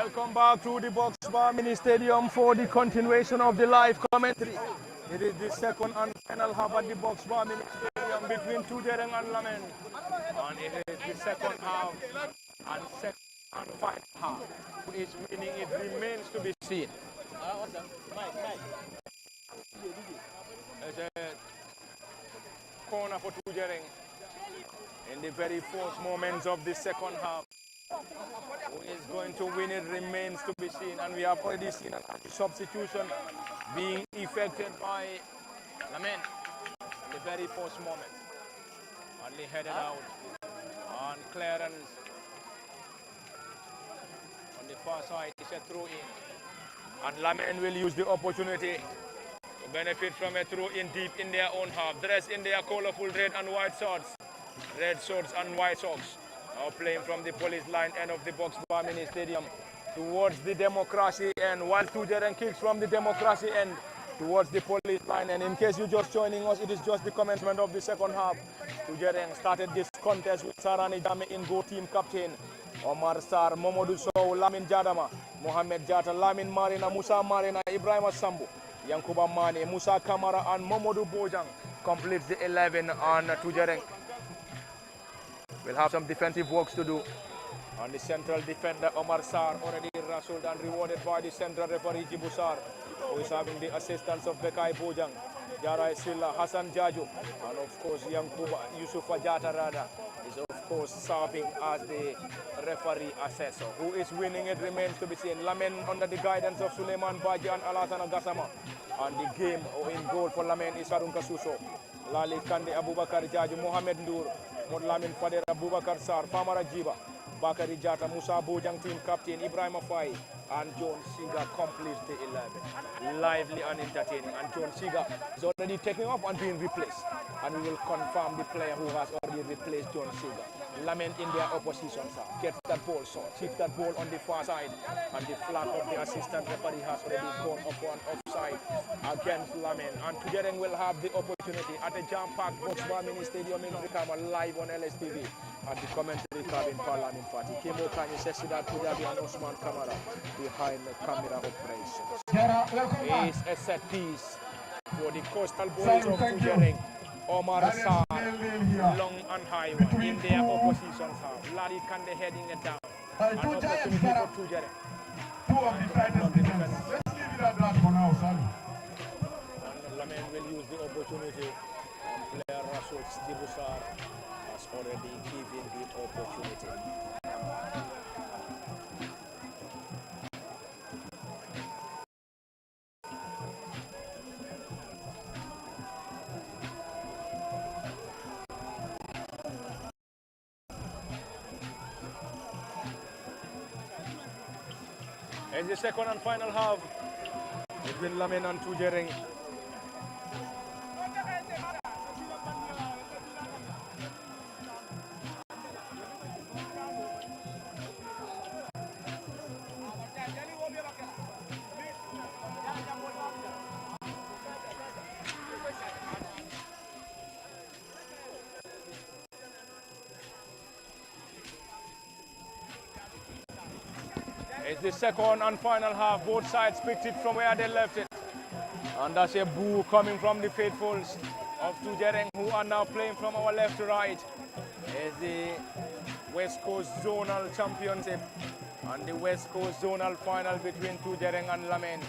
Welcome back to the Box Bar Mini Stadium for the continuation of the live commentary. It is the second and final half at the Box Bar Mini Stadium between Tujereng and Lamin. And it is the second half and second and final half. Who is winning, it remains to be seen. There's a corner for Tujereng in the very first moments of the second half. Who is going to win it remains to be seen, and we have already seen a substitution being effected by Lamin in the very first moment. Only headed out on clearance on the far side. It's a throw in, and Lamin will use the opportunity to benefit from a throw in deep in their own half, dressed in their colorful red and white shorts, red shorts and white socks. Now playing from the police line end of the Box Bar Mini Stadium towards the democracy end, while Tujereng kicks from the democracy end towards the police line. And in case you're just joining us, it is just the commencement of the second half. Tujereng started this contest with Sarani Jame in goal, team captain Omar Sar, Momodou Sow, Lamin Jadama, Mohamed Jata, Lamin Marina, Musa Marina, Ibrahim Sambu, Yankuba Mane, Musa Kamara and Momodou Bojang completes the 11 on Tujereng. We'll have some defensive works to do. On the central defender, Omar Sar, already wrestled and rewarded by the central referee, Jibusar, who is having the assistance of Bekai Bojang, Jarai Silla, Hassan Jaju, and of course, Yankuba Yusufa Jatarada is of course serving as the referee assessor. Who is winning it remains to be seen. Lamin under the guidance of Suleiman Baji and Alassana Gassama. And the game in goal for Lamin is Harun Kasuso, Lali Kande Abubakar Jaju, Mohamed Ndur, Lamin Fader Abubakar Sar, Famara Jiba, Bakari Jata, Musa Bojang, team captain Ibrahim Afai, and John Siga completes the 11. Lively and entertaining. And John Siga is already taking off and being replaced. And we will confirm the player who has already replaced John Siga. Lamin in their opposition, sir. Gets that ball, so keep that ball on the far side. And the flag of the assistant referee has already gone off one offside against Lamin. And Tujereng will have the opportunity at the jam-packed Box Bar Mini Stadium in Rikama, live on LSTV. At the commentary cabin for Lamin Party. Kemo Kanye Sesidat Kujabi and Osman Kamara behind the camera operations. Is a set piece for the coastal boys of Tujereng. Omar Sar, long and high one in their opposition half. Larry Kande heading it down. An opportunity for Tujereng. Lamin will use the opportunity. And player Rasul Dibusar has already given the opportunity. It's the second and final half between Lamin and Tujereng. It's the second and final half. Both sides picked it from where they left it. And that's a boo coming from the faithfuls of Tujereng, who are now playing from our left to right. It's the West Coast Zonal Championship and the West Coast Zonal Final between Tujereng and Lamin.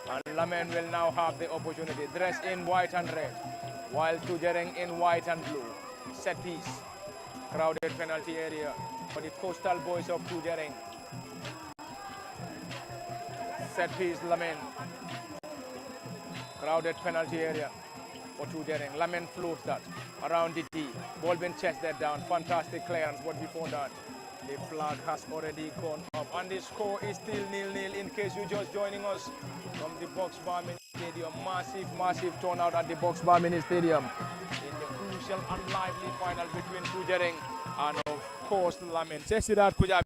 And Lamin will now have the opportunity, dressed in white and red, while Tujereng in white and blue. Set piece. Crowded penalty area for the coastal boys of Tujereng. Set piece, Lamin. Crowded penalty area for Tujereng. Lamin floats that around the D. Ball been chested down. Fantastic clearance, but before that, the flag has already gone up. And the score is still 0-0 in case you're just joining us from the Box Bar Mini Stadium. Massive turnout at the Box Bar Mini Stadium in the crucial and lively final between Tujereng and, of course, Lamin. Sesidat Kujabi.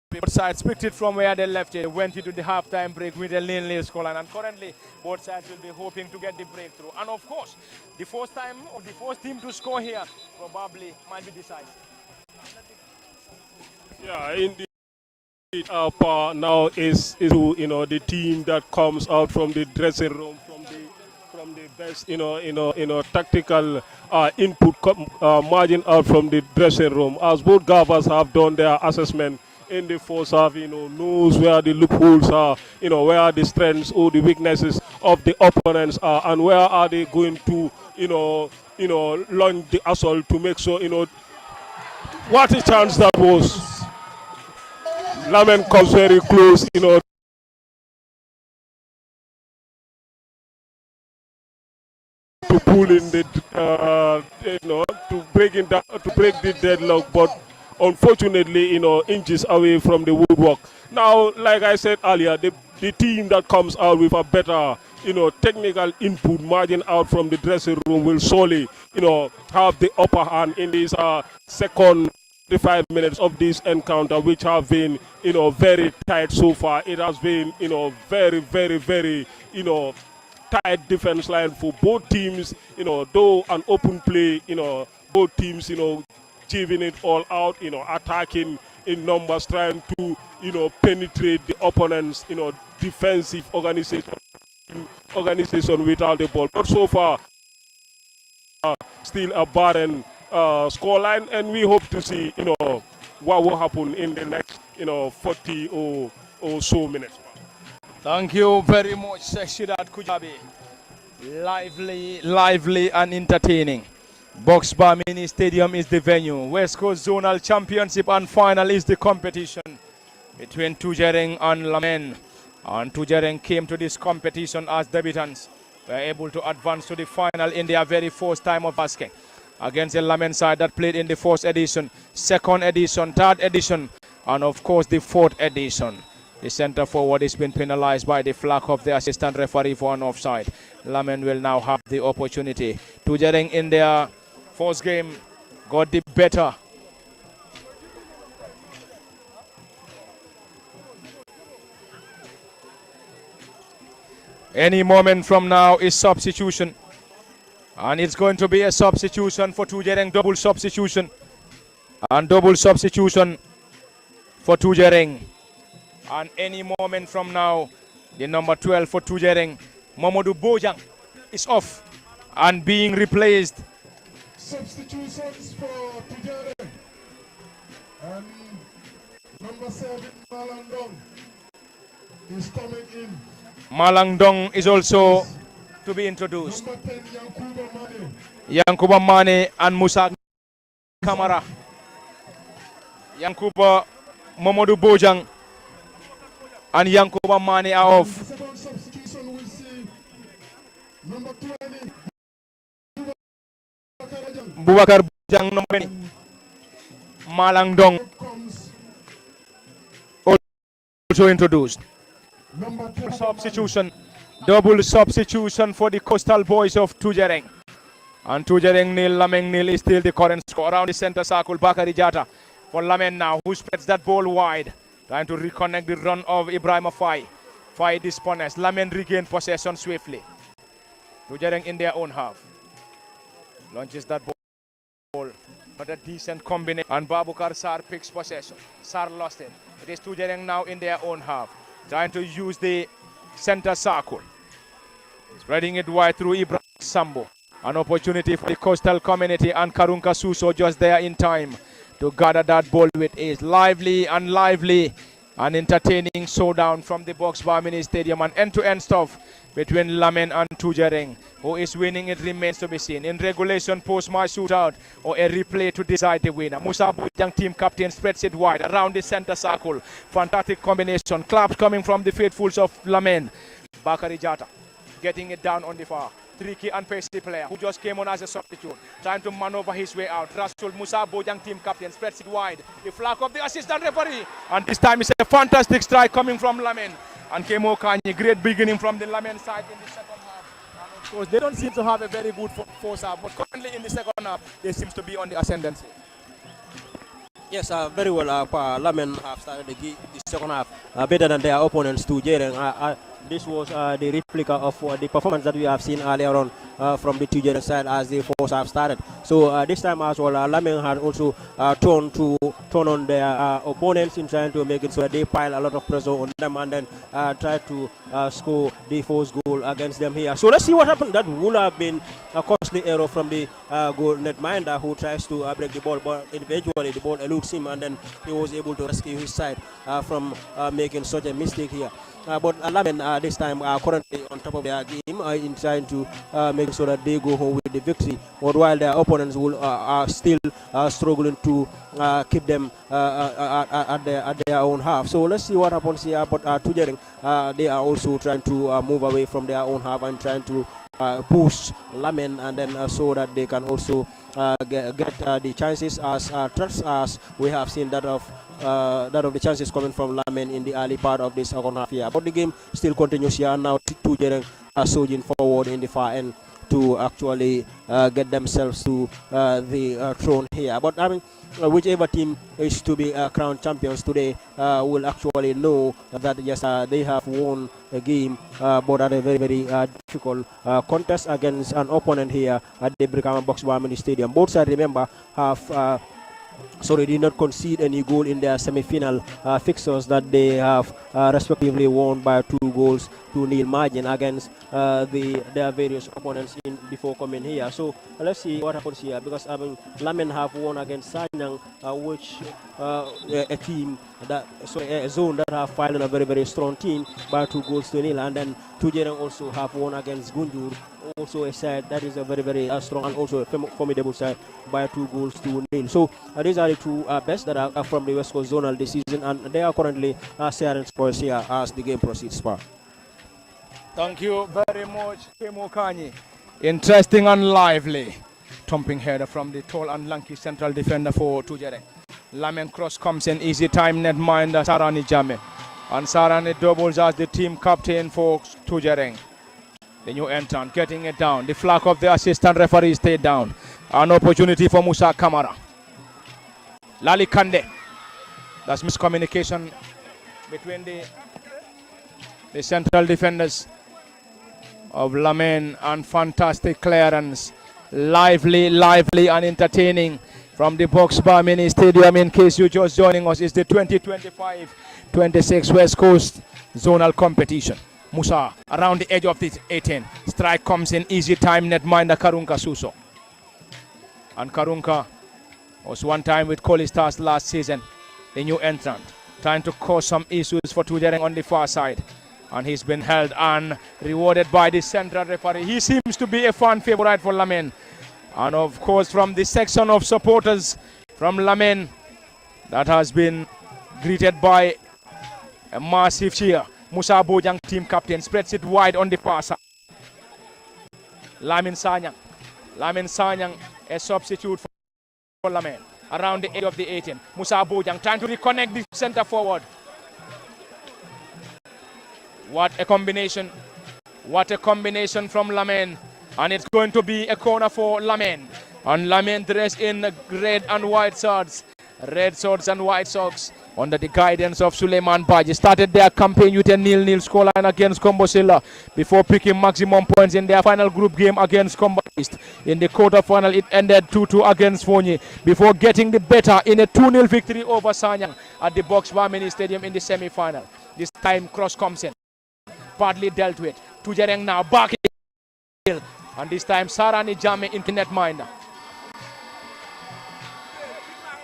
Both sides picked it from where they left it. They went into the halftime break with a 0-0 scoreline, and currently both sides will be hoping to get the breakthrough. And of course, the first time or the first team to score here probably might be decisive. Yeah, indeed. now is the team that comes out from the dressing room from the best tactical input margin out from the dressing room, as both gavas have done their assessment in the first half, knows where the loopholes are, where are the strengths or the weaknesses of the opponents are, and where are they going to launch the assault to make sure what a chance that was. Lamin comes very close, to pull in the, to break the deadlock, but unfortunately, inches away from the woodwork. Now, like I said earlier, the team that comes out with a better, technical input margin out from the dressing room will surely, have the upper hand in this second 5 minutes of this encounter, which have been, very tight so far. It has been, very, very, very, tight defense line for both teams, though an open play, both teams, giving it all out, attacking in numbers, trying to, penetrate the opponent's, defensive organization without the ball. But so far, still a barren scoreline, and we hope to see, what will happen in the next, 40 or so minutes. Thank you very much, Shidat Kujabi. Lively and entertaining. Box Bar Mini Stadium is the venue. West Coast Zonal Championship and final is the competition between Tujereng and Lamin. And Tujereng came to this competition as debutants. Were able to advance to the final in their very first time of asking against the Lamin side that played in the first edition, second edition, third edition, and of course the fourth edition. The center forward has been penalized by the flag of the assistant referee for an offside. Lamin will now have the opportunity. Tujereng in their first game got the better. Any moment from now is substitution. And it's going to be a substitution for Tujereng, double substitution. And double substitution for Tujereng. And any moment from now, the number 12 for Tujereng, Mamadou Bojang, is off and being replaced. Substitutions for Tujereng. And number 7, Malangdong, is coming in. Malangdong is also to be introduced. Number 10, Yankuba Mane. Yankuba Mane and Musa Kamara. Yankuba, Mamadou Bojang, and Yankuba Mane are off. Second substitution we see number 20, Bubakar Bojang, number 20. Malangdong also introduced. number 10, Substitution, double substitution for the Coastal Boys of Tujereng. And Tujereng nil, Lamin nil is still the current score. Around the center circle, Bakari Jata for Lamin now, who spreads that ball wide. Trying to reconnect the run of Ibrahim Fai. Fai dispossessed. Lamin regain possession swiftly. Tujereng in their own half. Launches that ball. Not a decent combination. And Babukar Sar picks possession. Sar lost it. It is Tujereng now in their own half. Trying to use the center circle. Spreading it wide through Ibrahim Sambo. An opportunity for the coastal community and Karunka Suso just there in time to gather that ball with ease. Lively and entertaining showdown from the Box Bar Mini Stadium, and end-to-end stuff between Lamin and Tujereng. Who is winning, it remains to be seen. In regulation, post-match shootout, or a replay to decide the winner. Musa Bujang, team captain, spreads it wide around the center circle. Fantastic combination. Claps coming from the faithfuls of Lamin. Bakari Jata getting it down on the far. Tricky and pacey player who just came on as a substitute, trying to maneuver his way out. Rasul Musa Bojang, team captain, spreads it wide. The flag of the assistant referee, and this time it's a fantastic strike coming from Lamin. And Kemo Kanye, great beginning from the Lamin side in the second half. And of course, they don't seem to have a very good force half, but currently in the second half, they seem to be on the ascendancy. Yes, very well. Lamin have started the second half better than their opponents. Tujereng this was the replica of the performance that we have seen earlier on from the Tujereng side as the first half started. So this time as well, Lamin had also turn on their opponents in trying to make it so that they pile a lot of pressure on them and then try to score the first goal against them here. So let's see what happened. That would have been a costly error from the goal netminder who tries to break the ball, but eventually the ball eludes him and then he was able to rescue his side from making such a mistake here. But Lamin this time are currently on top of their game in trying to make sure that they go home with the victory. But while their opponents will are still struggling to keep them at their own half. So let's see what happens here. But Tujereng, they are also trying to move away from their own half and trying to push Lamin and then so that they can also get the chances as threats as we have seen that of the chances coming from Lamin in the early part of this second half here. But the game still continues here. Now Tujereng are surging forward in the far end to actually get themselves to the throne here. But I mean, whichever team is to be crowned champions today will actually know that yes, they have won a game, but at a very, very difficult contest against an opponent here at the Brikama Box Barmini Stadium. Both sides, remember, have did not concede any goal in their semi-final fixtures that they have respectively won by 2-0 margin against their various opponents before coming here. So let's see what happens here, because I mean, Lamin have won against Sanyang, which a team that a zone that have filed a very, very strong team by 2-0, and then Tujereng also have won against Gunjur, also a side that is a very, very strong and also a formidable side by 2-0. So these are the two best that are from the West Coast Zonal this season, and they are currently sharing scores here as the game proceeds. Thank you very much, Kemo Kanye. Interesting and lively. Thumping header from the tall and lanky central defender for Tujereng. Lamin cross comes in, easy time netminder Sarani Jame. And Sarani doubles as the team captain for Tujereng. The new entrant getting it down. The flag of the assistant referee stayed down. An opportunity for Musa Kamara. Lali Kande. That's miscommunication between the central defenders of Lamin, and fantastic clearance. Lively and entertaining from the Box Bar Mini Stadium. In case you're just joining us, it's the 2025-26 West Coast Zonal Competition. Musa around the edge of the 18. Strike comes in, easy time netminder Karunka Suso. And Karunka was one time with Koli Stars last season, the new entrant, trying to cause some issues for Tujereng on the far side. And he's been held and rewarded by the central referee. He seems to be a fan favorite for Lamin. And of course, from the section of supporters from Lamin, that has been greeted by a massive cheer. Musa Bojang, team captain, spreads it wide on the far side. Lamin Sanyang, a substitute for Lamin. Around the edge of the 18. Musa Bojang trying to reconnect the center forward. What a combination from Lamin. And it's going to be a corner for Lamin. And Lamin dressed in red and white socks. Red socks and white socks under the guidance of Suleiman Baji. Started their campaign with a 0-0 scoreline against Kombosilla before picking maximum points in their final group game against Combo East. In the quarterfinal, it ended 2-2 against Fonyi before getting the better in a 2-0 victory over Sanyang at the Box Bar Mini Stadium in the semi-final. This time, cross comes in. Badly dealt with. Tujereng now back in. And this time, Sarani Jame into netminder.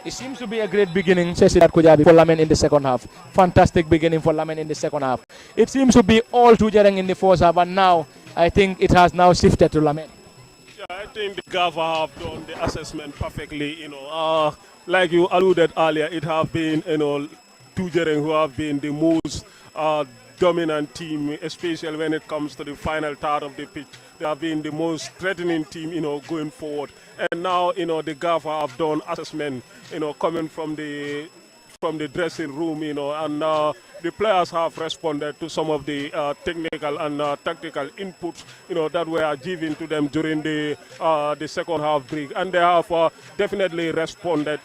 It seems to be a great beginning, Cecilia Kujabi, for Lamin in the second half. Fantastic beginning for Lamin in the second half. It seems to be all Tujereng in the first half, and now I think it has now shifted to Lamin. Yeah, I think the Gava have done the assessment perfectly. Like you alluded earlier, it have been Tujereng who have been the most dominant team, especially when it comes to the final third of the pitch. They have been the most threatening team, going forward. And now, the GAFA have done assessment, coming from the dressing room, and the players have responded to some of the technical and tactical inputs, that were given to them during the second half break. And they have definitely responded,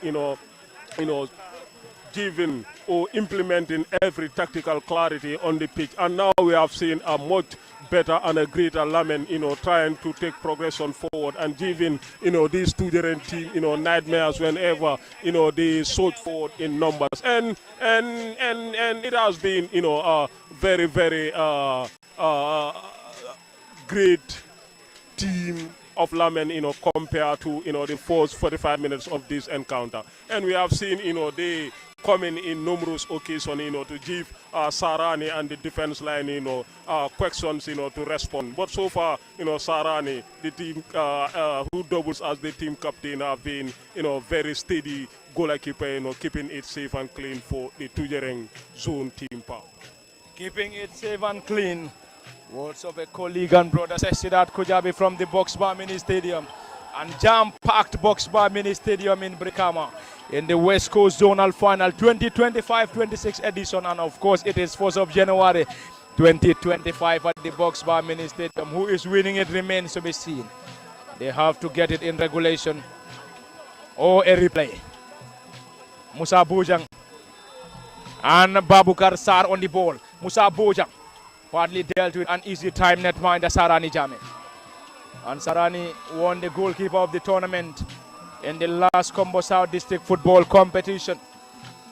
giving implementing every tactical clarity on the pitch. And now we have seen a much better and a greater Lamin, trying to take progression forward and giving, these Tujereng team, nightmares whenever, they surge forward in numbers. And it has been, a very, very great team of Lamin, compared to, the first 45 minutes of this encounter. And we have seen, they coming in numerous occasions, to give Sarani and the defense line, questions, to respond. But so far, Sarani, the team who doubles as the team captain, have been, very steady goalkeeper, keeping it safe and clean for the Tujereng zone team. Keeping it safe and clean. Words of a colleague and brother Sidat Kujabi from the Box Bar Mini Stadium. And jam-packed Box Bar Mini Stadium in Brikama in the West Coast Zonal Final 2025-26 edition. And of course, it is 1st of January 2025 at the Box Bar Mini Stadium. Who is winning it remains to be seen. They have to get it in regulation or a replay. Musa Bojang and Babukar Sar on the ball. Musa Bojang partly dealt with an easy time netminder Sarani Jame. And Sarani won the goalkeeper of the tournament in the last Combo South District football competition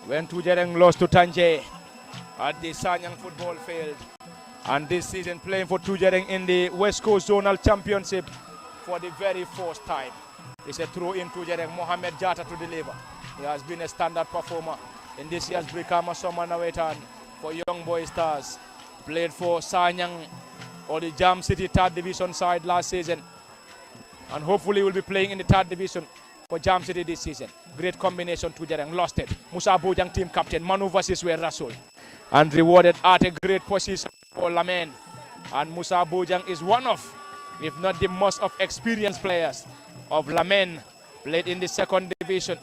when Tujereng lost to Tanje at the Sanyang football field. And this season playing for Tujereng in the West Coast Zonal Championship for the very first time. It's a throw in Tujereng, Mohamed Jata to deliver. He has been a standard performer in this year's Brikama Summer Nawetan for Young Boy Stars. Played for Sanyang or the Jam City 3rd Division side last season. And hopefully will be playing in the 3rd Division for Jam City this season. Great combination, Tujereng lost it. Musa Bojang team captain, Manu versus where Rasul. And rewarded at a great position for Lamin. And Musa Bojang is one of, if not the most of experienced players of Lamin. Played in the 2nd Division.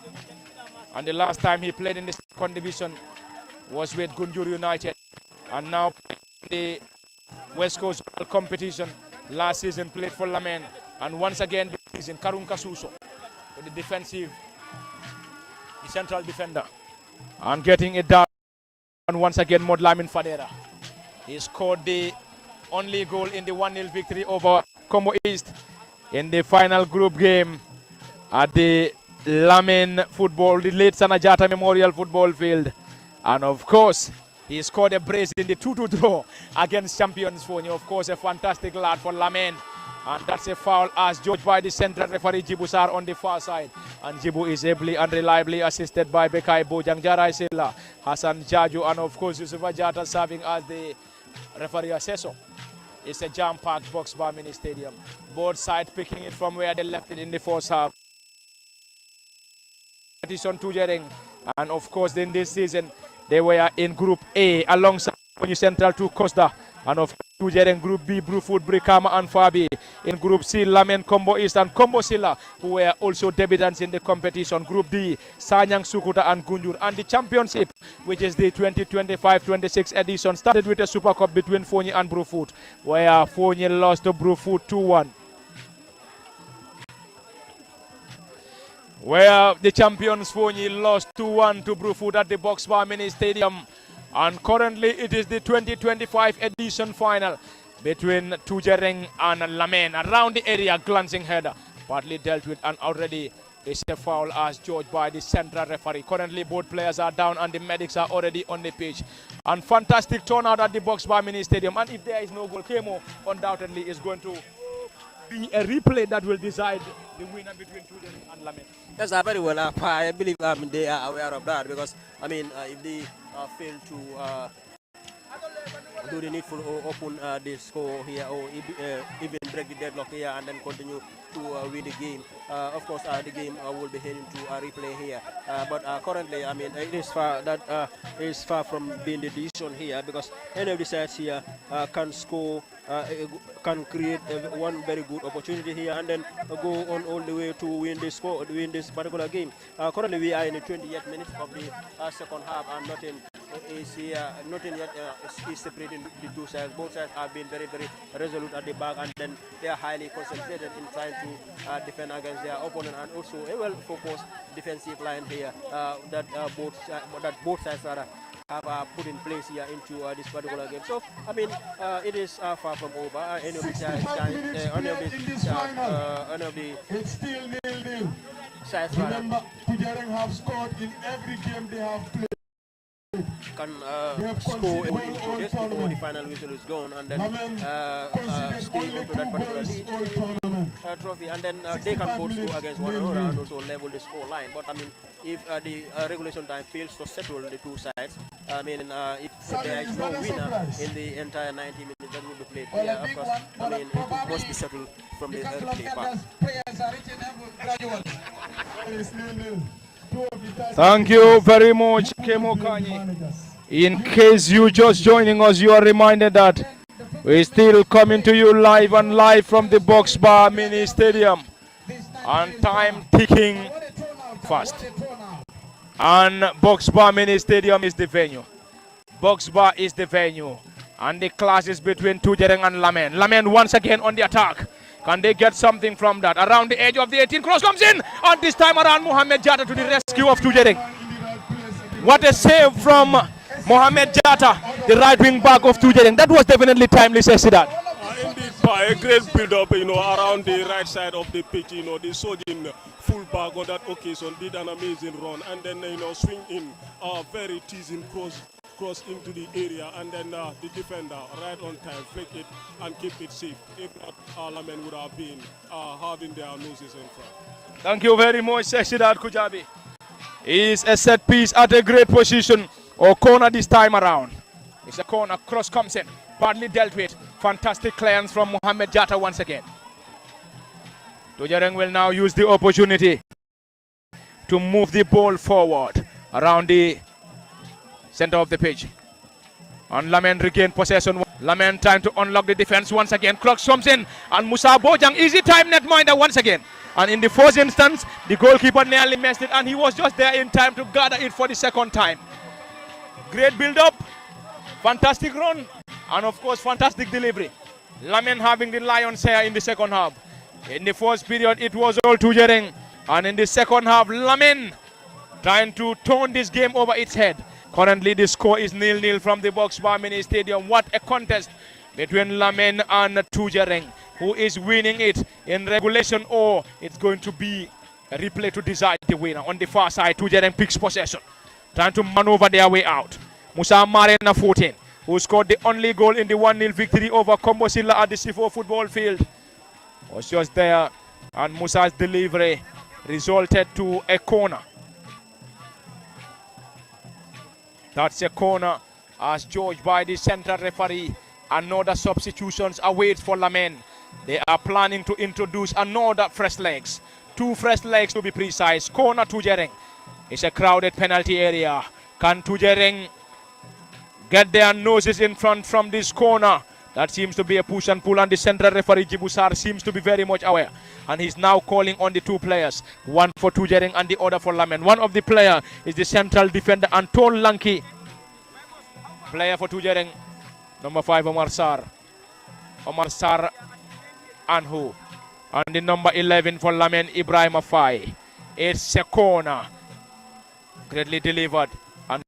And the last time he played in the 2nd Division was with Gunjur United. And now the West Coast competition last season played for Lamin, and once again this season Karun Kasuso with the defensive, the central defender, and getting it down. And once again Mod Lamin Fadera, he scored the only goal in the 1-0 victory over Combo East in the final group game at the Lamin football, the late Sanajata Memorial Football Field. And of course he scored a brace in the 2-2 draw against champions Fonyi. Of course, a fantastic lad for Lamin. And that's a foul as judged by the central referee Jibu Sar on the far side. And Jibu is ably and reliably assisted by Bekai Bojang, Jarai Silla, Hassan Jaju, and of course Yusufa Jata serving as the referee assessor. It's a jam-packed Box Bar Mini Stadium. Both sides picking it from where they left it in the first half. On Tujereng. And of course, in this season, they were in Group A alongside Central to Costa, and of Tujereng Group B, Brufut, Brikama and Fabi. In Group C, Lamin, Combo East and Combo Silla, who were also debutants in the competition. Group D, Sanyang, Sukuta and Gunjur. And the championship, which is the 2025-26 edition, started with a Super Cup between Fonyi and Brufut, where Fonyi lost to Brufut 2-1. Where the champions Fonyi lost 2-1 to Brufut at the Box Bar Mini Stadium. And currently it is the 2025 edition final between Tujereng and Lamin. Around the area, glancing header, partly dealt with, and already is a foul as judged by the central referee. Currently both players are down and the medics are already on the pitch. And fantastic turnout at the Box Bar Mini Stadium. And if there is no goal, Kemo undoubtedly is going to be a replay that will decide the winner between Tujereng and Lamin. Yes, very well. I believe they are aware of that, because if they fail to do the needful or open the score here, or even break the deadlock here and then continue to win the game, of course the game will be heading to a replay here. But currently, it is far from being the decision here, because any of the sides here can score, can create one very good opportunity here and then go on all the way to win this score, win this particular game. Currently we are in the 20th minute of the second half, and nothing is nothing yet is separating the two sides. Both sides have been very, very resolute at the back, and then they are highly concentrated in trying to defend against their opponent, and also a well-focused defensive line here that both sides rather have put in place here into this particular game. So I mean, it is far from over. Any of the sides, It's still nil-nil. sides Remember, Tujereng have scored in every game they have played. can They have score conceded in all this before the tournament. final whistle is gone, and then Lamin conceded stay only into 2 that particular goals lead. all tournament. Trophy, and then they can 65 both minutes, score against one nil-nil. another and also level the score line. But I mean, if the regulation time fails to settle the two sides, I mean, if there is no winner in the entire 90 minutes that will be played, Well, yeah, a of big course, one, I but mean, it must be settled from the because early part. players are reaching level gradually. It's nil-nil. Two of the ties- Thank you very much, Kemo Kanye. Managers. In case you just joining us, you are reminded that we're still coming to you live and live from the Box Bar Mini Stadium. And time ticking fast. And Box Bar Mini Stadium is the venue. Box Bar is the venue. And the clash is between Tujereng and Lamin. Lamin once again on the attack. Can they get something from that? Around the edge of the 18, cross comes in. And this time around, Mohamed Jatta to the rescue of Tujereng. What a save from Mohamed Jatta, the right wing back of Tujereng. That was definitely timely, says that. Indeed, by a great build-up, around the right side of the pitch, the Sojin fullback on that occasion did an amazing run, and then, swing in a very teasing cross into the area, and then the defender right on time flick it and keep it safe. If not, Lamin would have been having their noses in front. Thank you very much, Seshidat Kujabi. Is a set piece at a great position, or corner this time around. It's a corner, cross comes in, badly dealt with. Fantastic clearance from Mohamed Jatta once again. Tujereng will now use the opportunity to move the ball forward around the center of the pitch. And Lamin regain possession. Lamin trying to unlock the defense once again. Clock comes in, and Musa Bojang, easy time netminder once again. And in the first instance, the goalkeeper nearly messed it, and he was just there in time to gather it for the second time. Great build-up, fantastic run, and of course, fantastic delivery. Lamin having the lion's share in the second half. In the first period, it was all Tujereng, and in the second half, Lamin trying to turn this game over its head. Currently, the score is 0-0 from the Box Bar Mini Stadium. What a contest between Lamin and Tujereng. Who is winning it in regulation, or it's going to be a replay to decide the winner? On the far side, Tujereng picks possession, trying to maneuver their way out. Musa Marena 14, who scored the only goal in the 1-0 victory over Kombosilla at the C4 football field, was just there, and Musa's delivery resulted to a corner. That's a corner as judged by the central referee. Another substitutions awaits for Lamin. They are planning to introduce another fresh legs. 2 fresh legs to be precise. Corner Tujereng. It's a crowded penalty area. Can Tujereng get their noses in front from this corner? That seems to be a push and pull, and the central referee Jibusar seems to be very much aware. And he's now calling on the 2 players. One for Tujereng and the other for Lamin. One of the player is the central defender Anton Lanki. Player for Tujereng, number 5 Omar Sar. Omar Sar Anhu. And the number 11 for Lamin, Ibrahim Afai. It's a corner. Greatly delivered. And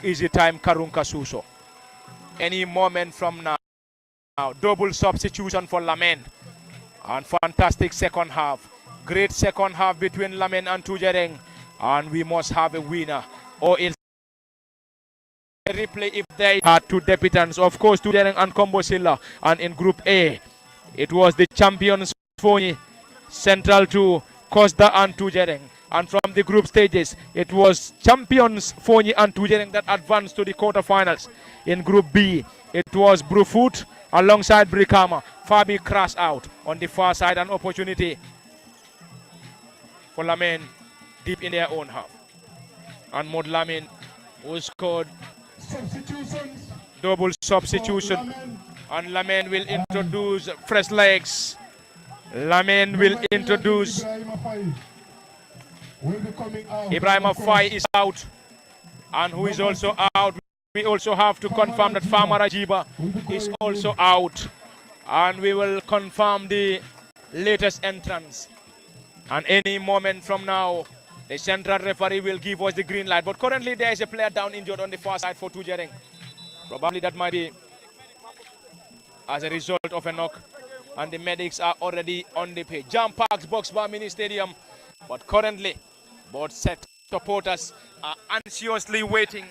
easy time, Karunka Suso. Any moment from now. Double substitution for Lamin. And fantastic second half. Great second half between Lamin and Tujereng. And we must have a winner. Or it's a replay if they are 2 debutants. Of course, Tujereng and Kombosilla. And in Group A, it was the champions Foni, central to Costa and Tujereng. And from the group stages, it was champions Foni and Tujereng that advanced to the quarterfinals. In Group B, it was Brufut alongside Brikama. Fabi crashed out on the far side, an opportunity for Lamin deep in their own half. And Mod Lamin, who scored Substitutions. double substitution. And Lamin will introduce fresh legs. Lamin will introduce. Will be coming out. Ibrahim Afai is out. And who is also out? We also have to confirm that Farmer Ajiba is also out. And we will confirm the latest entrance. And any moment from now, the central referee will give us the green light. But currently there is a player down injured on the far side for Tujereng. Probably that might be as a result of a knock. And the medics are already on the pitch. Jam Parks Box Bar Mini Stadium. But currently, both set supporters are anxiously waiting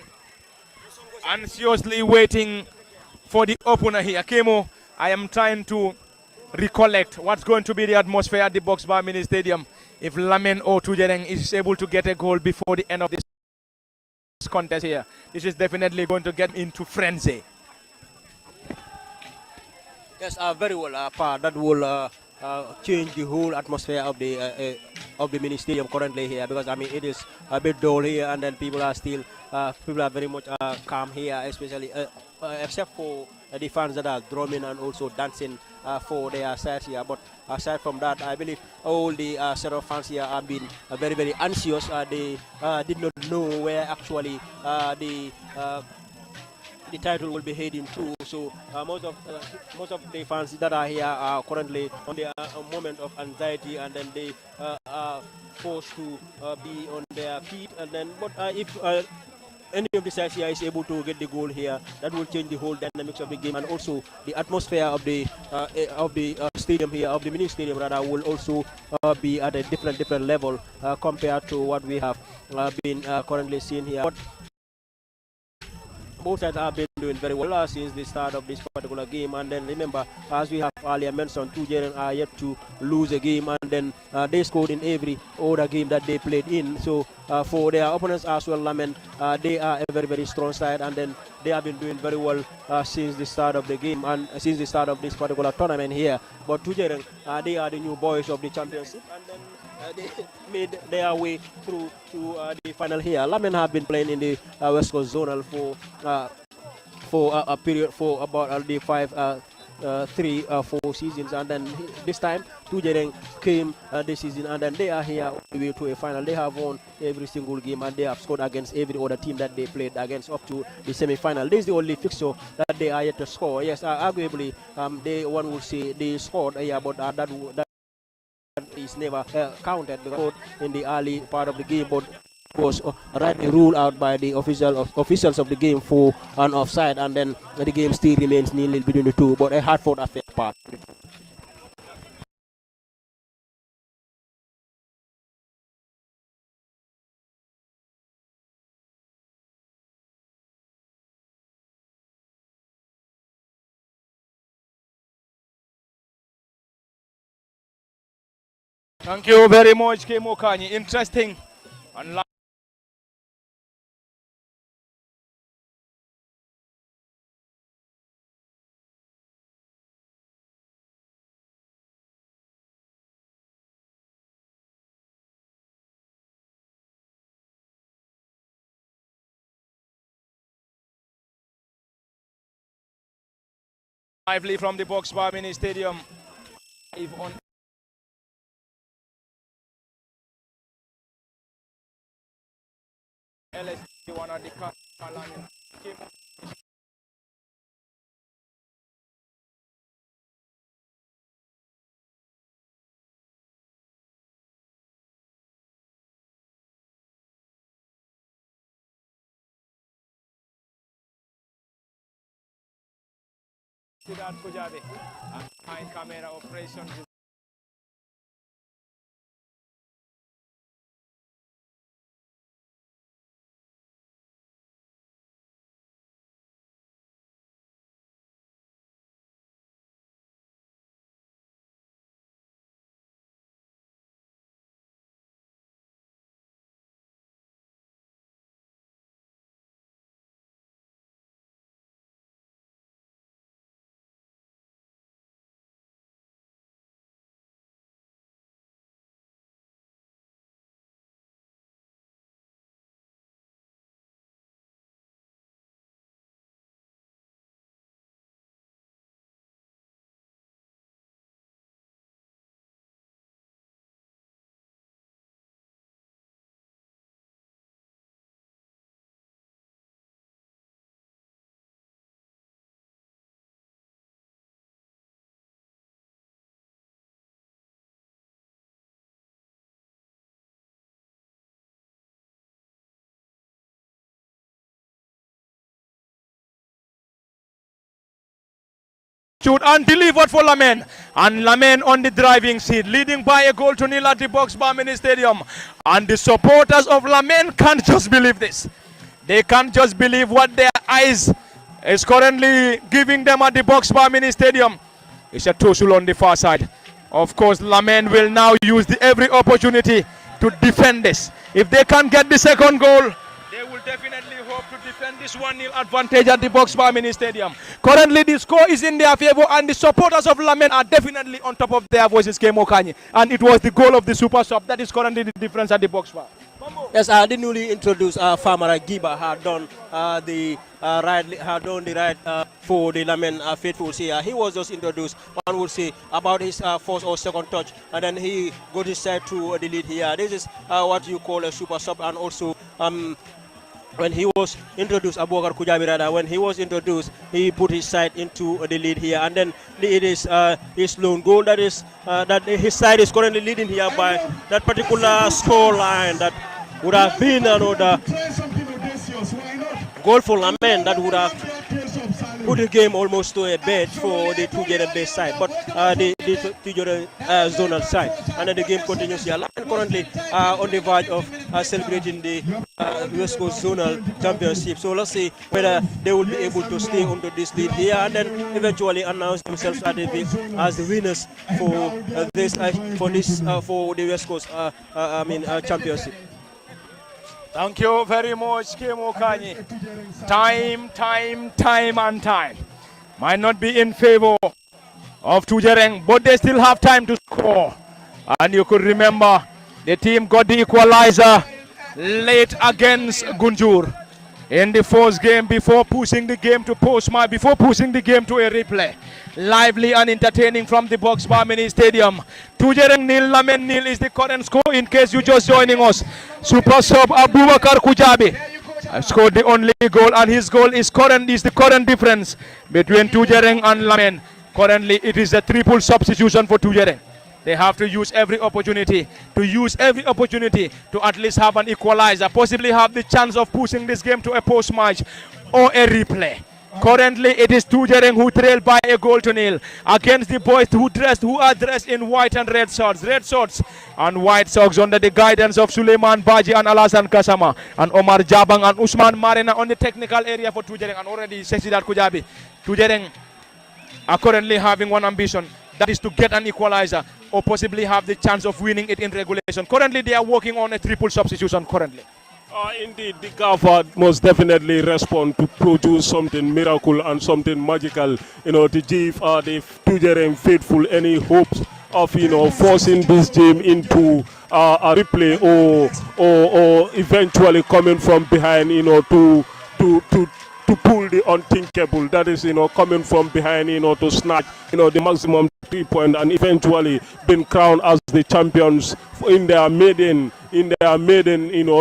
for the opener here. Kemo, I am trying to recollect what's going to be the atmosphere at the Box Bar Mini Stadium if Lamin or Tujereng is able to get a goal before the end of this contest here. This is definitely going to get into frenzy. Yes, very well. That will change the whole atmosphere of the mini stadium currently here, because I mean it is a bit dull here, and then people are very much calm here, especially except for the fans that are drumming and also dancing for their sides here. But aside from that, I believe all the set of fans here have been very, very anxious. They did not know where actually the title will be heading to. So most of the fans that are here are currently on the moment of anxiety, and then they are forced to be on their feet. And then, but if any of the sides here is able to get the goal here, that will change the whole dynamics of the game, and also the atmosphere of the stadium here, of the mini stadium rather, will also be at a different level compared to what we have been currently seeing here. But both sides have been doing very well since the start of this particular game. And then remember, as we have earlier mentioned, Tujereng are yet to lose a game, and then they scored in every other game that they played in. So for their opponents as well, Lamin, they are a very, very strong side, and then they have been doing very well since the start of the game and since the start of this particular tournament here. But Tujereng, they are the new boys of the championship, and then they made their way through to the final here. Lamin have been playing in the West Coast Zonal for a period for about the 4 seasons, and then this time Tujereng came this season, and then they are here all the way to a final. They have won every single game, and they have scored against every other team that they played against up to the semi-final. This is the only fixture that they are yet to score. Yes, arguably, one would say they scored, yeah, but that is never counted because in the early part of the game, but was rightly ruled out by the officials of the game for an offside, and then the game still remains nil between the two, but a hard-fought affair part. Thank you very much, Kemo Kanyi. Interesting. And lively from the Box Bar Mini Stadium. If on LSD, one of the Siddharth Pujabi and high camera operations. substitute and delivered for Lamin. And Lamin on the driving seat, leading by a goal to nil at the Box Bar Mini Stadium. And the supporters of Lamin can't just believe this. They can't just believe what their eyes is currently giving them at the Box Bar Mini Stadium. It's a Tosul on the far side. Of course, Lamin will now use every opportunity to defend this. If they can't get the second goal, they will definitely hope to defend this 1-0 advantage at the Box Bar Mini Stadium. Currently, the score is in their favor, and the supporters of Lamin are definitely on top of their voices, Kemo Kanye. And it was the goal of the Super Sub that is currently the difference at the Box Bar. Yes, the newly introduced Farmer Giba had done the right for the Lamin faithfuls here. He was just introduced, one would say, about his first or second touch, and then he got his side to the lead here. This is what you call a super sub, and also when he was introduced, Abubakar Kujabi rather, when he was introduced, he put his side into the lead here, and then it is his lone goal that is that his side is currently leading here by that particular score line that would have been another goal for Lamin that would have put the game almost to a bed for the Tujereng base side, but the Tujereng zonal side. And then the game continues here. Lamin currently on the verge of celebrating the West Coast Zonal Championship. So let's see whether they will be able to stay under this lead here and then eventually announce themselves as the winners for the West Coast Championship. Thank you very much, Kemo Kanye. Time. Might not be in favor of Tujereng, but they still have time to score. And you could remember the team got the equalizer late against Gunjur in the first game before pushing the game to post-match, before pushing the game to a replay. Lively and entertaining from the Box Bar Mini Stadium. Tujereng nil, Lamin nil is the current score in case you're just joining us. Super sub Abubakar Kujabi scored the only goal, and his goal is the current difference between Tujereng and Lamin. Currently it is a triple substitution for Tujereng. They have to use every opportunity to at least have an equalizer, possibly have the chance of pushing this game to a post-match or a replay. Currently, it is Tujereng who trail by a goal to nil against the boys who are dressed in white and red shorts and white socks under the guidance of Suleiman Baji and Alasan Kasama and Omar Jabang and Usman Marina on the technical area for Tujereng, and already Seksidat Kujabi. Tujereng are currently having one ambition, that is to get an equalizer or possibly have the chance of winning it in regulation. Currently, they are working on a triple substitution currently. Indeed, the Gaffer must definitely respond to produce something miracle and something magical, to give the Tujereng faithful any hopes of, forcing this game into a replay or eventually coming from behind, to pull the unthinkable. That is, coming from behind, to snatch, the maximum 3 points and eventually being crowned as the champions in their maiden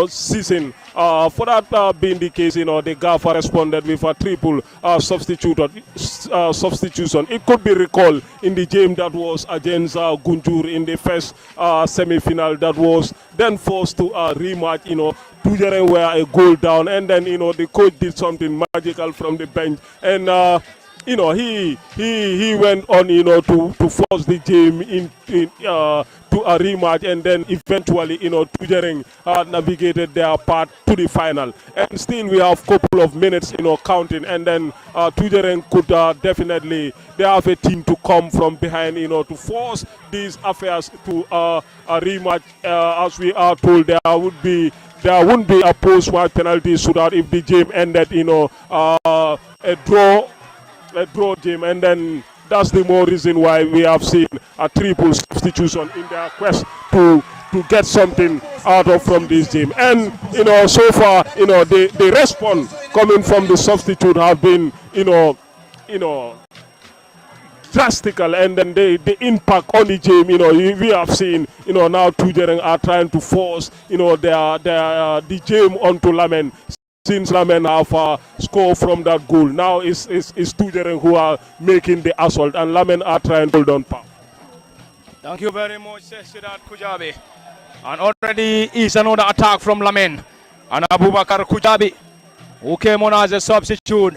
season. For that being the case, the Gaffer responded with a triple substitution. It could be recalled in the game that was against Gunjur in the first semi-final that was then forced to rematch. Tujereng were a goal down, and then the coach did something magical from the bench, and he went on to force the game to a rematch, and then eventually Tujereng navigated their path to the final. And still we have a couple of minutes counting, and then Tujereng could definitely, they have a team to come from behind to force these affairs to a rematch. As we are told, there wouldn't be a post-match penalty so that if the game ended a draw game, and then that's the more reason why we have seen a triple substitution in their quest to get something out of from this game. And so far the response coming from the substitute have been drastical, and then the impact on the game, we have seen, now Tujereng are trying to force, the game onto Lamin. Since Lamin have scored from that goal, now it's Tujereng who are making the assault, and Lamin are trying to hold on power. Thank you very much, Sidat Kujabi. And already is another attack from Lamin. And Abubakar Kujabi, who came on as a substitute,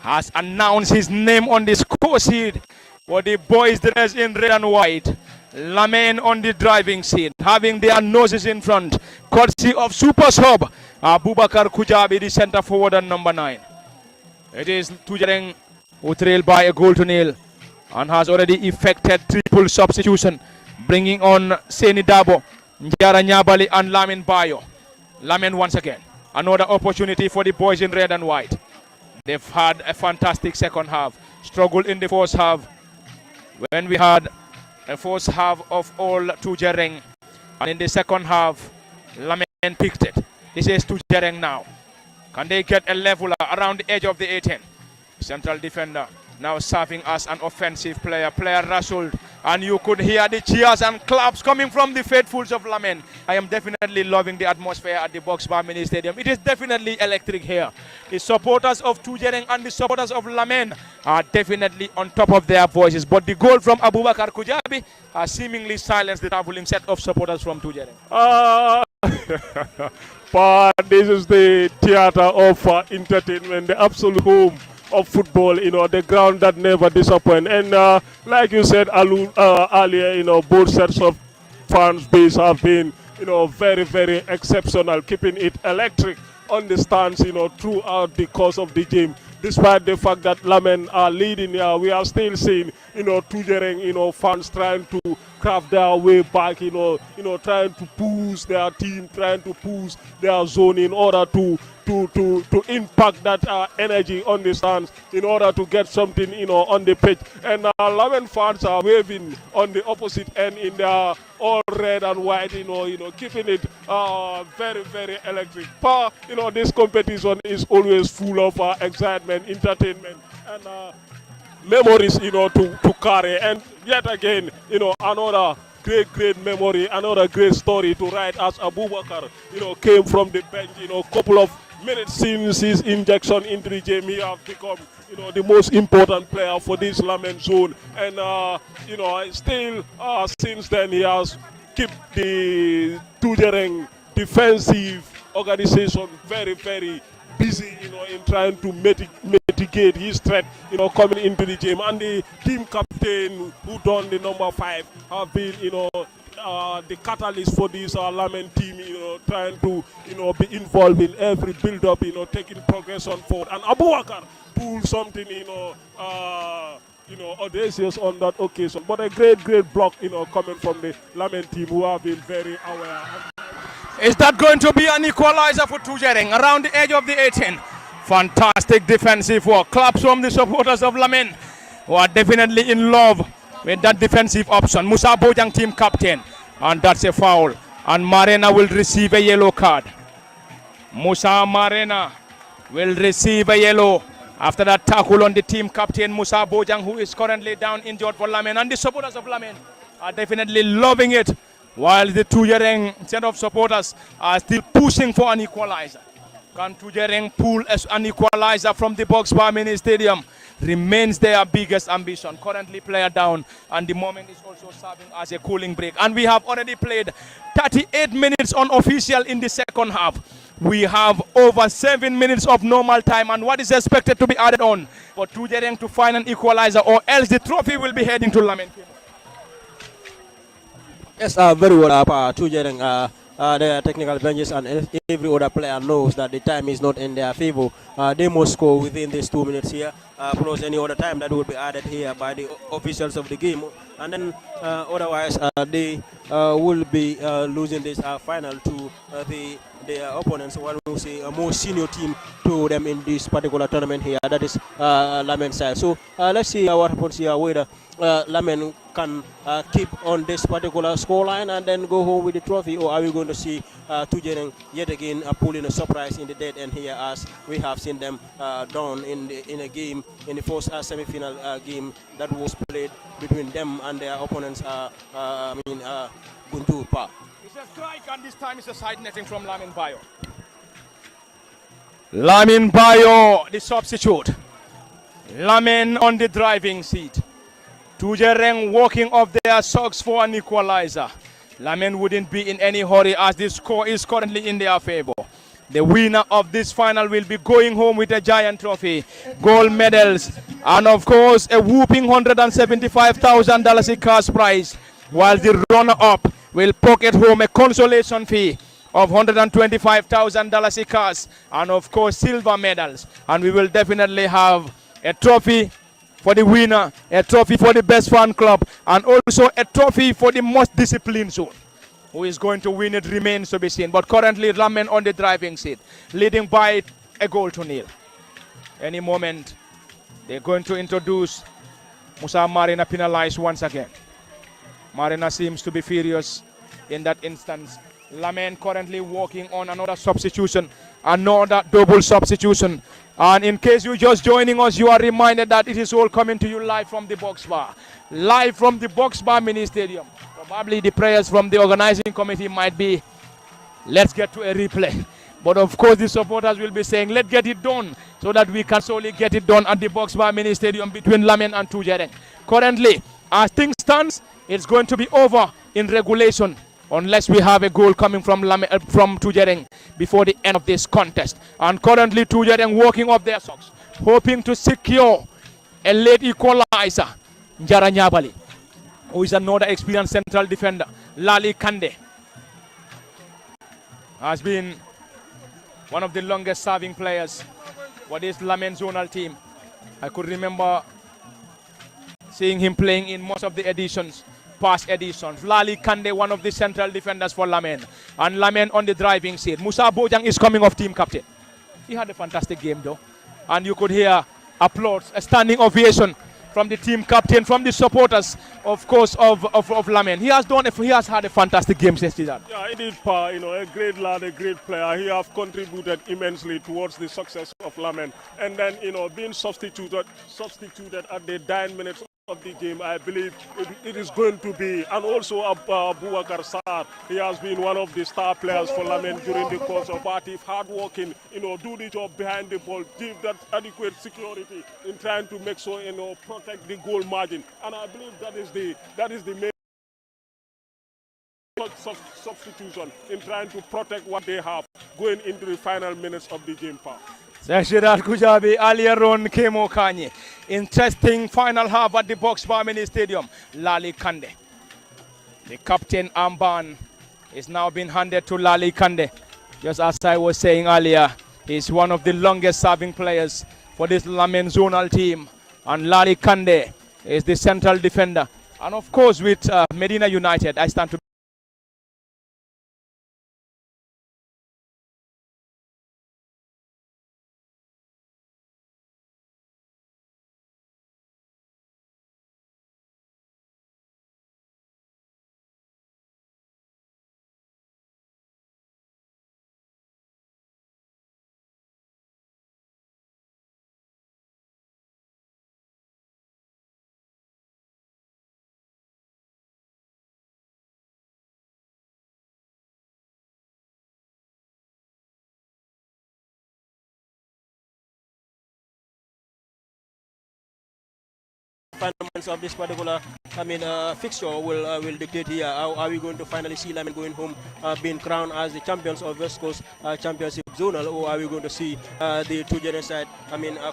has announced his name on the score sheet for the boys dressed in red and white. Lamin on the driving seat, having their noses in front, courtesy of Super Sub Abubakar Kujabi, the center forward and number 9. It is Tujereng who trailed by a goal to nil and has already effected triple substitution, bringing on Seni Dabo, Njara Nyabali and Lamin Bayo. Lamin once again, another opportunity for the boys in red and white. They've had a fantastic second half, struggled in the first half when we had a first half of all Tujereng, and in the second half Lamin picked it. This is Tujereng now. Can they get a leveler around the edge of the 18? Central defender now serving as an offensive player. Player wrestled, and you could hear the cheers and claps coming from the faithfuls of Lamin. I am definitely loving the atmosphere at the Box Bar Mini Stadium. It is definitely electric here. The supporters of Tujereng and the supporters of Lamin are definitely on top of their voices. But the goal from Abubakar Kujabi has seemingly silenced the traveling set of supporters from Tujereng. But this is the theater of entertainment, the absolute home of football, the ground that never disappoints. And like you said earlier, both sets of fans base have been, very, very exceptional, keeping it electric on the stands, throughout the course of the game. Despite the fact that Lamin are leading, we are still seeing, Tujereng, fans trying to craft their way back, trying to push their team, trying to push their zone in order to impact that energy on the stands, in order to get something, on the pitch. And Lamin fans are waving on the opposite end in their all red and white, keeping it very, very electric. But, this competition is always full of excitement, entertainment, and memories, to carry. And yet again, another great memory, another great story to write as Abubakar, came from the bench, couple of minutes since his injection into the game. He has become, the most important player for this Lamin zone. And, still, since then, he has kept the Tujereng defensive organization very, very busy, in trying to mitigate his threat, coming into the game. And the team captain, who done the number 5, have been, the catalyst for this Lamin team, trying to, be involved in every build-up, taking progression forward. And Abubakar pulled something, audacious on that occasion. But a great block, coming from the Lamin team, who have been very aware. Is that going to be an equalizer for Tujereng around the edge of the 18? Fantastic defensive work. Claps from the supporters of Lamin, who are definitely in love with that defensive option. Musa Bojang, team captain, and that's a foul. And Marena will receive a yellow card. Musa Marena will receive a yellow after that tackle on the team captain Musa Bojang, who is currently down injured for Lamin. And the supporters of Lamin are definitely loving it, while the Tujereng set of supporters are still pushing for an equalizer. Can Tujereng pull an equalizer from the Box Bar Mini Stadium? Remains their biggest ambition. Currently player down, and the moment is also serving as a cooling break. And we have already played 38 minutes unofficial in the second half. We have over 7 minutes of normal time, and what is expected to be added on for Tujereng to find an equalizer, or else the trophy will be heading to Lamin. Yes, very well, Tujereng. The technical benches and every other player knows that the time is not in their favor. They must score within these 2 minutes here, plus any other time that will be added here by the officials of the game. And then otherwise, they will be losing this final to their opponents, one will say a more senior team to them in this particular tournament here, that is Lamin side. So let's see what happens here, whether Lamin can keep on this particular scoreline and then go home with the trophy, or are we going to see Tujereng yet again pulling a surprise in the dead end here, as we have seen them done in a game, in the first semi-final game that was played between them and their opponents, Guntur Park. It's a strike, and this time it's a side netting from Lamin Bayo. Lamin Bayo, the substitute. Lamin on the driving seat. Tujereng walking off their socks for an equalizer. Lamin wouldn't be in any hurry, as the score is currently in their favor. The winner of this final will be going home with a giant trophy, gold medals, and of course a whooping $175,000 in cash prize, while the runner-up will pocket home a consolation fee of $125,000 in cash, and of course silver medals. And we will definitely have a trophy for the winner, a trophy for the best fan club, and also a trophy for the most disciplined zone. Who is going to win it remains to be seen. But currently Lamin on the driving seat, leading by a goal to nil. Any moment they're going to introduce Musa Marina penalized once again. Marina seems to be furious in that instance. Lamin currently working on another substitution, another double substitution. And in case you're just joining us, you are reminded that it is all coming to you live from the box bar. Live from the box bar mini stadium. Probably the prayers from the organizing committee might be, let's get to a replay. But of course the supporters will be saying, let's get it done, so that we can solely get it done at the box bar mini stadium between Lamin and Tujereng. Currently, as things stand, it's going to be over in regulation, unless we have a goal coming from Tujereng before the end of this contest. And currently Tujereng working up their socks, hoping to secure a late equalizer. Njara Nyabali, who is another experienced central defender. Lali Kande has been one of the longest serving players for this Lamin zonal team. I could remember seeing him playing in most of the editions, past editions. Lali Kande, one of the central defenders for Lamin. And Lamin on the driving seat. Musa Bojang is coming off team captain. He had a fantastic game though. And you could hear applause, a standing ovation from the team captain, from the supporters, of course, of Lamin. He has had a fantastic game since that. Yeah, indeed, Pa, a great lad, a great player. He has contributed immensely towards the success of Lamin. And then, being substituted at the 9 minutes of the game, I believe it is going to be, and also Abubakar Saad, he has been one of the star players for Lamin during the course of active hard working, do the job behind the ball, give that adequate security in trying to make sure, protect the goal margin. And I believe that is the main substitution in trying to protect what they have going into the final minutes of the game. Seshirat Kujabi, earlier on Kemo Kanye. Interesting final half at the Box Bar Mini Stadium. Lali Kande. The captain armband is now being handed to Lali Kande. Just as I was saying earlier, he's one of the longest serving players for this Lamin zonal team. And Lali Kande is the central defender. And of course with Medina United, I stand to fundamentals of this particular, fixture will dictate here. How are we going to finally see Lamin going home, being crowned as the champions of West Coast Championship Zonal, or are we going to see the Tujereng side,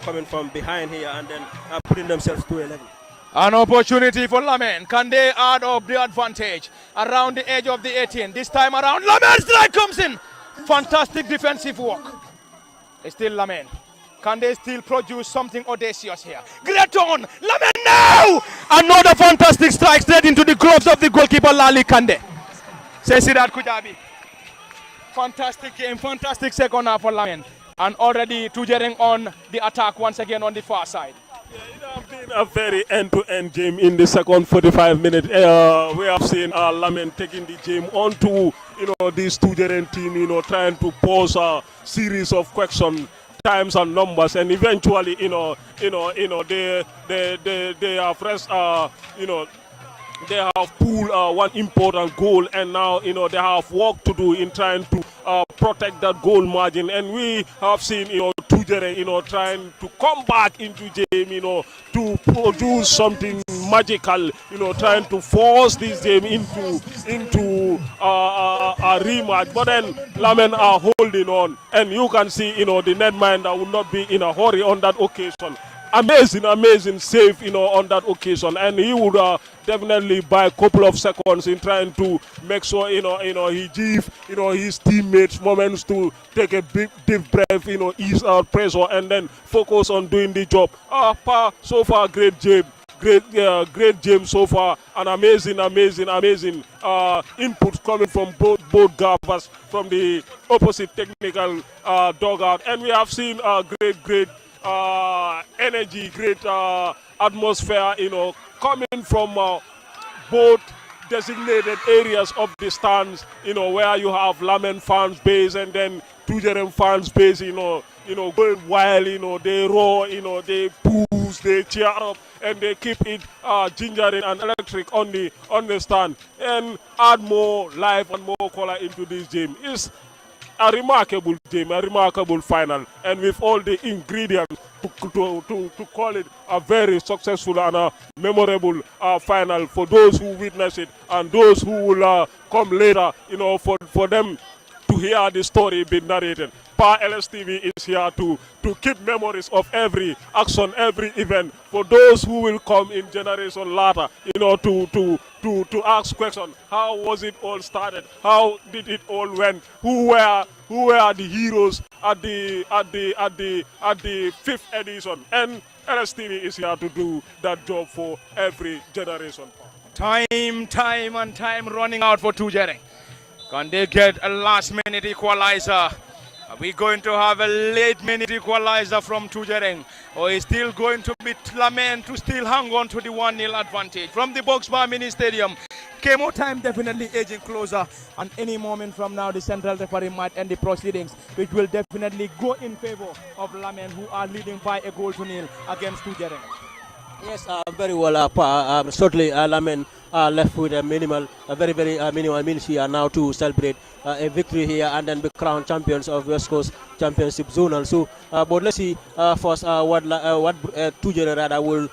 coming from behind here and then putting themselves to a level? An opportunity for Lamin. Can they add up the advantage around the edge of the 18? This time around, Lamin strike comes in. Fantastic defensive work. It's still Lamin. Can they still produce something audacious here? Great on! Lamin now! Another fantastic strike straight into the gloves of the goalkeeper Lali Kande. Sesirat Kujabi. Fantastic game, fantastic second half for Lamin. And already Tujereng on the attack once again on the far side. Yeah, it has been a very end-to-end game in the second 45 minutes. We have seen Lamin taking the game onto, this Tujereng team, trying to pose a series of questions, times and numbers, and eventually, they have rest, they have pulled one important goal, and now they have work to do in trying to protect that goal margin. And we have seen Tujereng, trying to come back into game, to produce something magical, trying to force this game into a rematch. But then Lamin are holding on, and you can see, the netminder will not be in a hurry on that occasion. Amazing save, on that occasion, and he would definitely buy a couple of seconds in trying to make sure, he give, his teammates moments to take a big deep breath, ease out pressure, and then focus on doing the job. So far, great job. Great game so far, and amazing inputs coming from both gaffers from the opposite technical dugout, and we have seen great energy, great atmosphere, coming from both designated areas of the stands, where you have Lamin fans base and then Tujereng fans base, going wild, they roar, they boost, they cheer up, and they keep it gingering and electric on the stand, and add more life and more color into this game. It's a remarkable game, a remarkable final, and with all the ingredients to call it a very successful and a memorable final for those who witness it and those who will come later, for them to hear the story being narrated. LSTV is here to keep memories of every action, every event, for those who will come in generation later, to ask questions. How was it all started? How did it all went? Who were the heroes at the fifth edition? And LSTV is here to do that job for every generation. Time running out for Tujereng. Can they get a last-minute equalizer? Are we going to have a late-minute equalizer from Tujereng? Or is still going to be Lamin to still hang on to the 1-0 advantage? From the Boxbar Mini Stadium, KMO time definitely edging closer. And any moment from now, the central referee might end the proceedings, which will definitely go in favor of Lamin, who are leading by a goal to nil against Tujereng. Yes, very well. Certainly, Lamin left with a very minimal minutes here now to celebrate a victory here and then be crowned champions of West Coast Championship Zonal. So, but let's see first what Tujereng will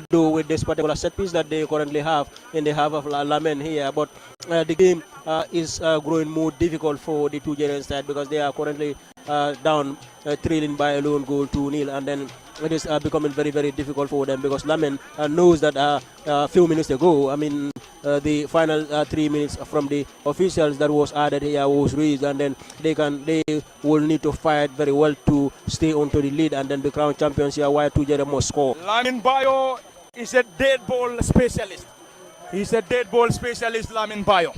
do with this particular set piece that they currently have in the half of Lamin here. But the game is growing more difficult for the Tujereng side because they are currently down, trailing by a lone goal 2-0, and then it is becoming very difficult for them because Lamin knows that a few minutes ago, the final 3 minutes from the officials that was added here was raised, and then they will need to fight very well to stay onto the lead and then be crowned champions here, while Tujereng must score. Lamin Bayo is a dead ball specialist. He's a dead ball specialist, Lamin Bayo.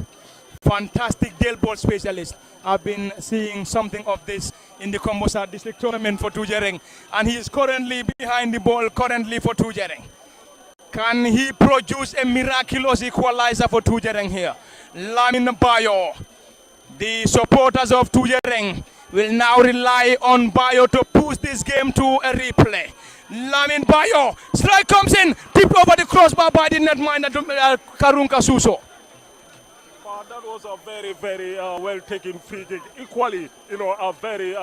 Fantastic dead ball specialist. I've been seeing something of this in the Kombosa district tournament for Tujereng, and he is currently behind the ball currently for Tujereng. Can he produce a miraculous equalizer for Tujereng here? Lamin Bayo. The supporters of Tujereng will now rely on Bayo to push this game to a replay. Lamin Bayo. Strike comes in. Tipped over the crossbar by the netminder Karunka Suso. That was a very well taken free kick. Equally, a very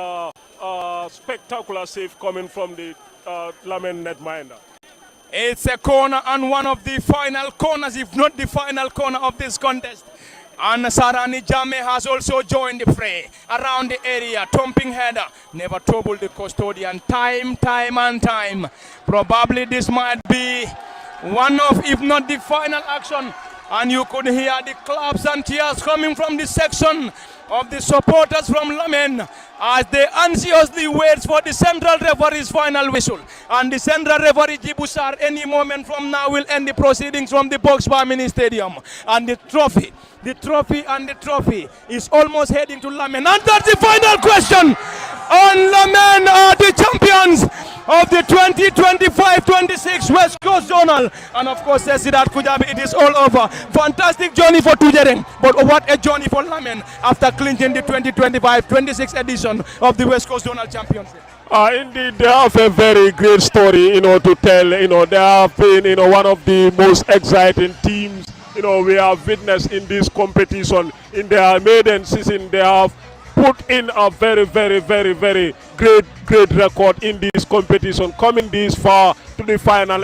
spectacular save coming from the Lamin netminder. It's a corner and one of the final corners, if not the final corner of this contest. And Sarani Jame has also joined the fray around the area. Thumping header, never troubled the custodian. Time. Probably this might be one of, if not the final action. And you could hear the claps and cheers coming from the section of the supporters from Lamin as they anxiously wait for the central referee's final whistle. And the central referee Jibusar any moment from now will end the proceedings from the Boxbar Mini Stadium. And the trophy is almost heading to Lamin. And that's the final question. And Lamin are the champions of the 2025-26 West Coast Zonal. And of course, says Sidat Kujabi, it is all over. Fantastic journey for Tujereng, but what a journey for Lamin after clinching the 2025-26 edition of the West Coast Zonal Championship. Indeed, they have a very great story, to tell. They have been, one of the most exciting teams, we have witnessed in this competition. In their maiden season, they have put in a very, very, very, very great record in this competition, coming this far to the final.